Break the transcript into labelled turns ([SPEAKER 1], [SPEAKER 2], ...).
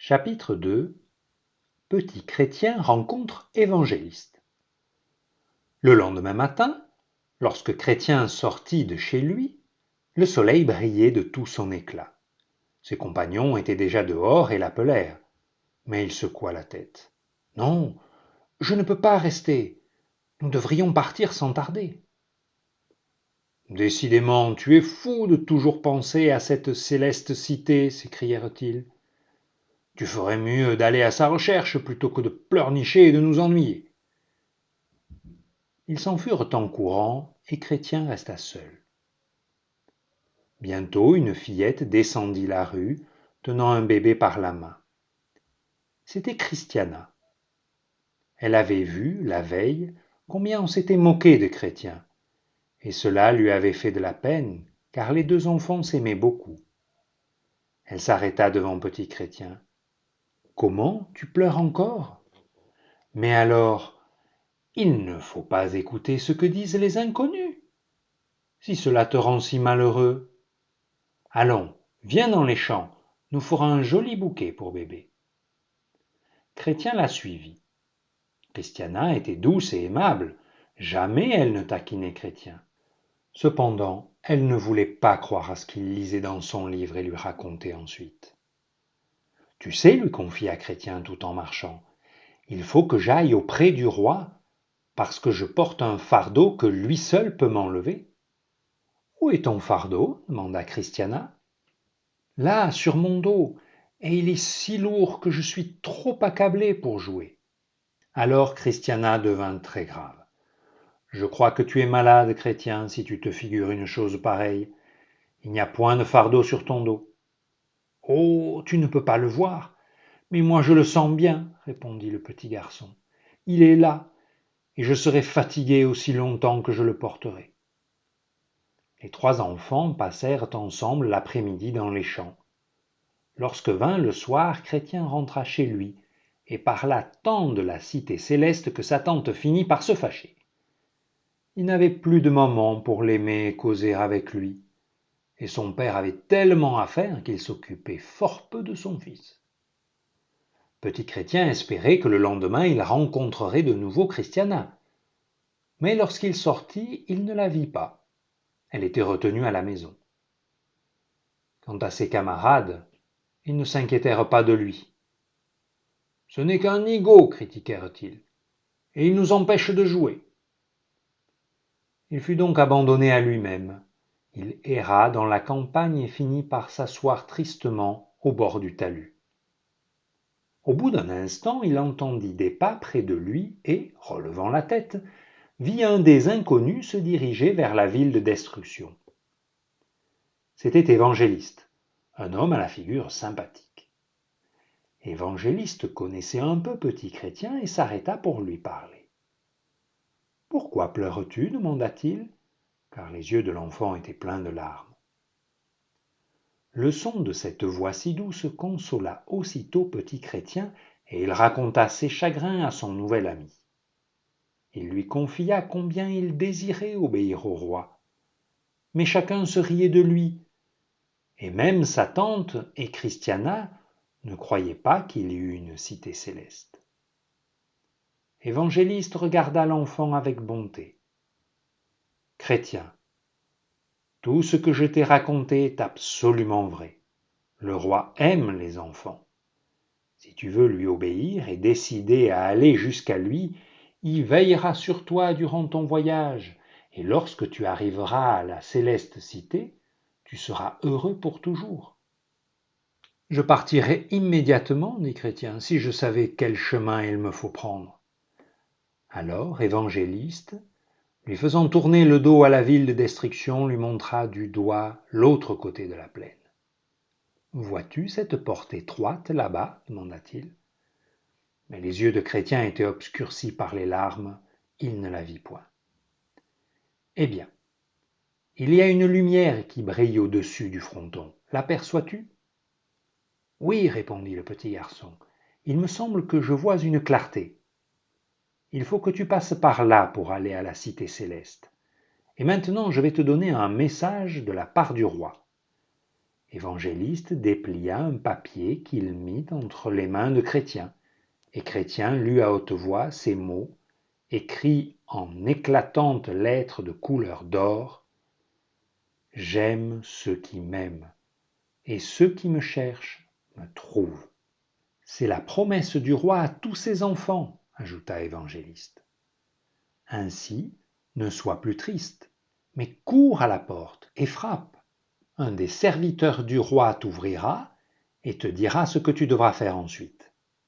[SPEAKER 1] Chapitre 2. Petit Chrétien rencontre Évangéliste. Le lendemain matin, lorsque Chrétien sortit de chez lui, le soleil brillait de tout son éclat. Ses compagnons étaient déjà dehors et l'appelèrent, mais il secoua la tête. « Non, je ne peux pas rester. Nous devrions partir sans tarder. »« Décidément, tu es fou de toujours penser à cette céleste cité, s'écrièrent-ils. Tu ferais mieux d'aller à sa recherche plutôt que de pleurnicher et de nous ennuyer. » Ils s'en furent en courant et Chrétien resta seul. Bientôt, une fillette descendit la rue, tenant un bébé par la main. C'était Christiana. Elle avait vu, la veille, combien on s'était moqué de Chrétien, et cela lui avait fait de la peine, car les deux enfants s'aimaient beaucoup. Elle s'arrêta devant Petit Chrétien. « Comment, tu pleures encore ? Mais alors, il ne faut pas écouter ce que disent les inconnus. Si cela te rend si malheureux, allons, viens dans les champs, nous ferons un joli bouquet pour bébé. » Chrétien la suivit. Christiana était douce et aimable, jamais elle ne taquinait Chrétien. Cependant, elle ne voulait pas croire à ce qu'il lisait dans son livre et lui racontait ensuite. « Tu sais, lui confia Chrétien tout en marchant, il faut que j'aille auprès du roi, parce que je porte un fardeau que lui seul peut m'enlever. »« Où est ton fardeau ? » demanda Christiana. « Là, sur mon dos, et il est si lourd que je suis trop accablée pour jouer. » Alors Christiana devint très grave. « Je crois que tu es malade, Chrétien, si tu te figures une chose pareille. Il n'y a point de fardeau sur ton dos. »« Oh, tu ne peux pas le voir, mais moi je le sens bien, répondit le petit garçon. Il est là, et je serai fatigué aussi longtemps que je le porterai. » Les trois enfants passèrent ensemble l'après-midi dans les champs. Lorsque vint le soir, Chrétien rentra chez lui et parla tant de la cité céleste que sa tante finit par se fâcher. Il n'avait plus de moment pour l'aimer et causer avec lui, et son père avait tellement à faire qu'il s'occupait fort peu de son fils. Petit Chrétien espérait que le lendemain il rencontrerait de nouveau Christiana, mais lorsqu'il sortit, il ne la vit pas. Elle était retenue à la maison. Quant à ses camarades, ils ne s'inquiétèrent pas de lui. « Ce n'est qu'un nigaud, critiquèrent-ils, et il nous empêche de jouer. » Il fut donc abandonné à lui-même. Il erra dans la campagne et finit par s'asseoir tristement au bord du talus. Au bout d'un instant, il entendit des pas près de lui et, relevant la tête, vit un des inconnus se diriger vers la ville de destruction. C'était Évangéliste, un homme à la figure sympathique. Évangéliste connaissait un peu Petit Chrétien et s'arrêta pour lui parler. « Pourquoi pleures-tu ? demanda-t-il, car les yeux de l'enfant étaient pleins de larmes. Le son de cette voix si douce consola aussitôt Petit Chrétien et il raconta ses chagrins à son nouvel ami. Il lui confia combien il désirait obéir au roi. Mais chacun se riait de lui, et même sa tante et Christiana ne croyaient pas qu'il y eût une cité céleste. Évangéliste regarda l'enfant avec bonté. « Chrétien, tout ce que je t'ai raconté est absolument vrai. Le roi aime les enfants. Si tu veux lui obéir et décider à aller jusqu'à lui, il veillera sur toi durant ton voyage, et lorsque tu arriveras à la céleste cité, tu seras heureux pour toujours. » « Je partirai immédiatement, dit Chrétien, si je savais quel chemin il me faut prendre. » Alors, Évangéliste, lui faisant tourner le dos à la ville de destruction, lui montra du doigt l'autre côté de la plaine. « Vois-tu cette porte étroite là-bas ? demanda-t-il. Mais les yeux de Chrétien étaient obscurcis par les larmes, il ne la vit point. « Eh bien, il y a une lumière qui brille au-dessus du fronton. L'aperçois-tu ? » « Oui, répondit le petit garçon, il me semble que je vois une clarté. Il faut que tu passes par là pour aller à la cité céleste. Et maintenant, je vais te donner un message de la part du roi. Évangéliste déplia un papier qu'il mit entre les mains de Chrétien, et Chrétien lut à haute voix ces mots, écrits en éclatantes lettres de couleur d'or: « J'aime ceux qui m'aiment, et ceux qui me cherchent me trouvent. » C'est la promesse du roi à tous ses enfants, ajouta Évangéliste. Ainsi, ne sois plus triste, mais cours à la porte et frappe. Un des serviteurs du roi t'ouvrira et te dira ce que tu devras faire ensuite.